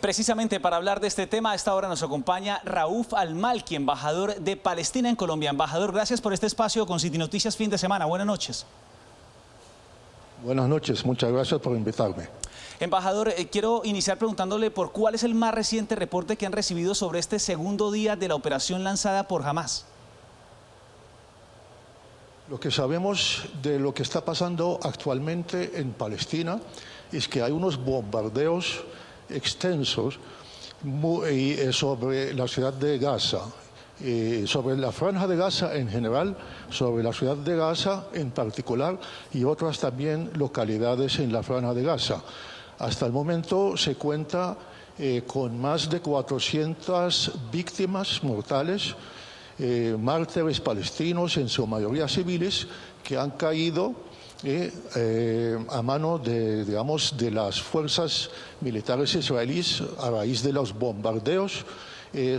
Precisamente para hablar de este tema, a esta hora nos acompaña Rauf Al-Malki, embajador de Palestina en Colombia. Embajador, gracias por este espacio con City Noticias Fin de Semana. Buenas noches. Buenas noches, muchas gracias por invitarme. Embajador, quiero iniciar preguntándole por cuál es el más reciente reporte que han recibido sobre este segundo día de la operación lanzada por Hamás. Lo que sabemos de lo que está pasando actualmente en Palestina es que hay unos bombardeos extensos sobre la ciudad de Gaza, sobre la franja de Gaza en general, sobre la ciudad de Gaza en particular y otras también localidades en la franja de Gaza. Hasta el momento se cuenta con más de 400 víctimas mortales, mártires palestinos, en su mayoría civiles, que han caído a mano de, de las fuerzas militares israelíes a raíz de los bombardeos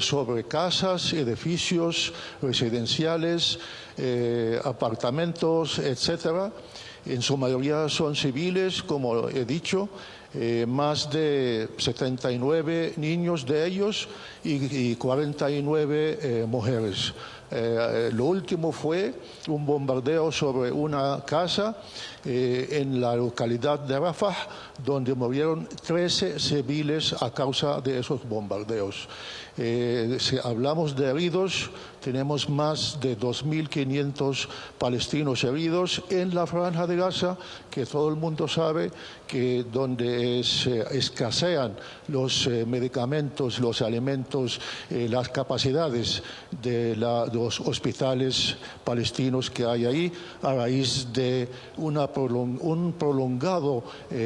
sobre casas, edificios residenciales, apartamentos, etcétera. En su mayoría son civiles, como he dicho, más de 79 niños de ellos y 49 mujeres. Lo último fue un bombardeo sobre una casa en la localidad de Rafah, donde murieron 13 civiles a causa de esos bombardeos. Si hablamos de heridos, tenemos más de 2.500 palestinos heridos en la franja de Gaza, que todo el mundo sabe que donde escasean los medicamentos, los alimentos, las capacidades de los hospitales palestinos que hay ahí, a raíz de un prolongado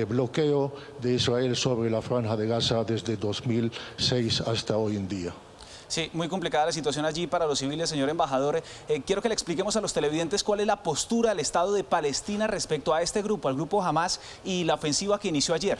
bloqueo de Israel sobre la franja de Gaza desde 2006 hasta hoy en día. Sí, muy complicada la situación allí para los civiles, señor embajador. Quiero que le expliquemos a los televidentes cuál es la postura del Estado de Palestina respecto a este grupo, al grupo Hamás y la ofensiva que inició ayer.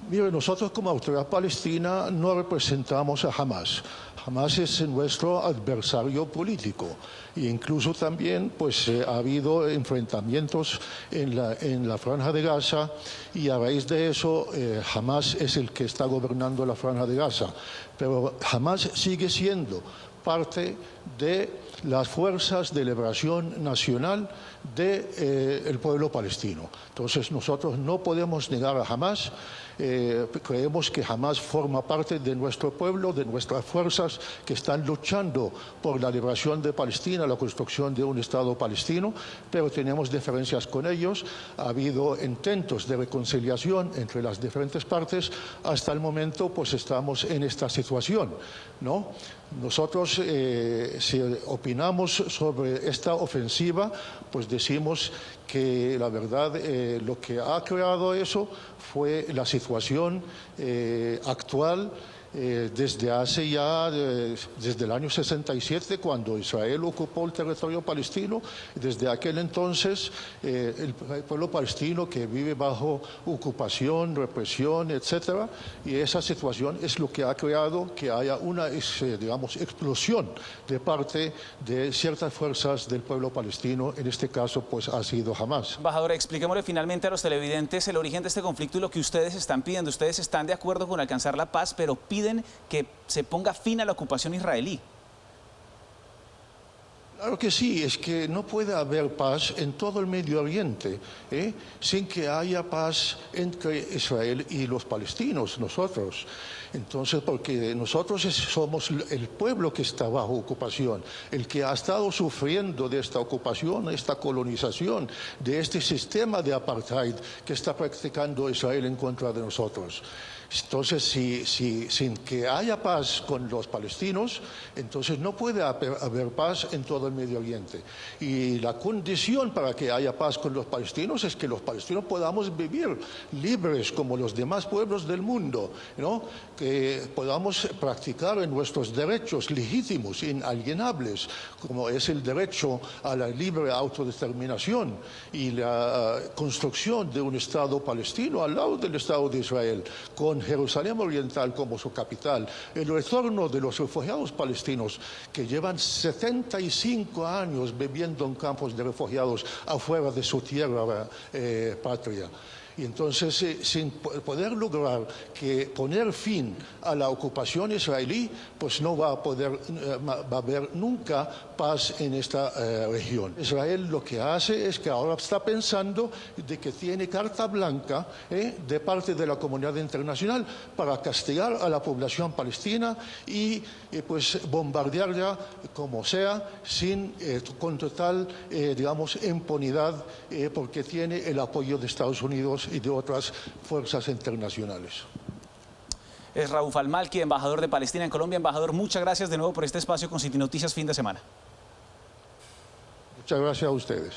Mire, nosotros como autoridad palestina no representamos a Hamás. Hamás es nuestro adversario político e incluso también pues, ha habido enfrentamientos en la franja de Gaza y a raíz de eso Hamás es el que está gobernando la franja de Gaza. Pero Hamás sigue siendo parte de las fuerzas de liberación nacional del pueblo palestino. Entonces nosotros no podemos negar a Hamás. Creemos que Hamás forma parte de nuestro pueblo, de nuestras fuerzas que están luchando por la liberación de Palestina, la construcción de un Estado palestino, pero tenemos diferencias con ellos. Ha habido intentos de reconciliación entre las diferentes partes. Hasta el momento pues estamos en esta situación, ¿no? Nosotros si opinamos sobre esta ofensiva, pues decimos que la verdad lo que ha creado eso fue la situación actual desde hace ya, desde el año 67, cuando Israel ocupó el territorio palestino. Desde aquel entonces, el pueblo palestino que vive bajo ocupación, represión, etcétera, y esa situación es lo que ha creado que haya una, digamos, explosión de parte de ciertas fuerzas del pueblo palestino. En este caso, pues ha sido Hamás. Embajador, expliquémosle finalmente a los televidentes el origen de este conflicto y lo que ustedes están pidiendo. Ustedes están de acuerdo con alcanzar la paz, pero piden que se ponga fin a la ocupación israelí. Claro que sí, es que no puede haber paz en todo el Medio Oriente sin que haya paz entre Israel y los palestinos, nosotros. Entonces, porque nosotros somos el pueblo que está bajo ocupación, el que ha estado sufriendo de esta ocupación, esta colonización, de este sistema de apartheid que está practicando Israel en contra de nosotros. Entonces, sin que haya paz con los palestinos, entonces no puede haber paz en todo el Medio Oriente. Y la condición para que haya paz con los palestinos es que los palestinos podamos vivir libres como los demás pueblos del mundo, ¿no? Que podamos practicar nuestros derechos legítimos, inalienables, como es el derecho a la libre autodeterminación y la construcción de un Estado palestino al lado del Estado de Israel, con Jerusalén Oriental como su capital, el retorno de los refugiados palestinos que llevan 75 años viviendo en campos de refugiados afuera de su tierra patria. Y entonces, sin poder lograr que poner fin a la ocupación israelí, pues no va a haber nunca paz en esta región. Israel lo que hace es que ahora está pensando de que tiene carta blanca de parte de la comunidad internacional para castigar a la población palestina y pues bombardearla como sea, con total, digamos, impunidad, porque tiene el apoyo de Estados Unidos y de otras fuerzas internacionales. Es Raúl Al-Malki, embajador de Palestina en Colombia. Embajador, muchas gracias de nuevo por este espacio con City Noticias fin de semana. Muchas gracias a ustedes.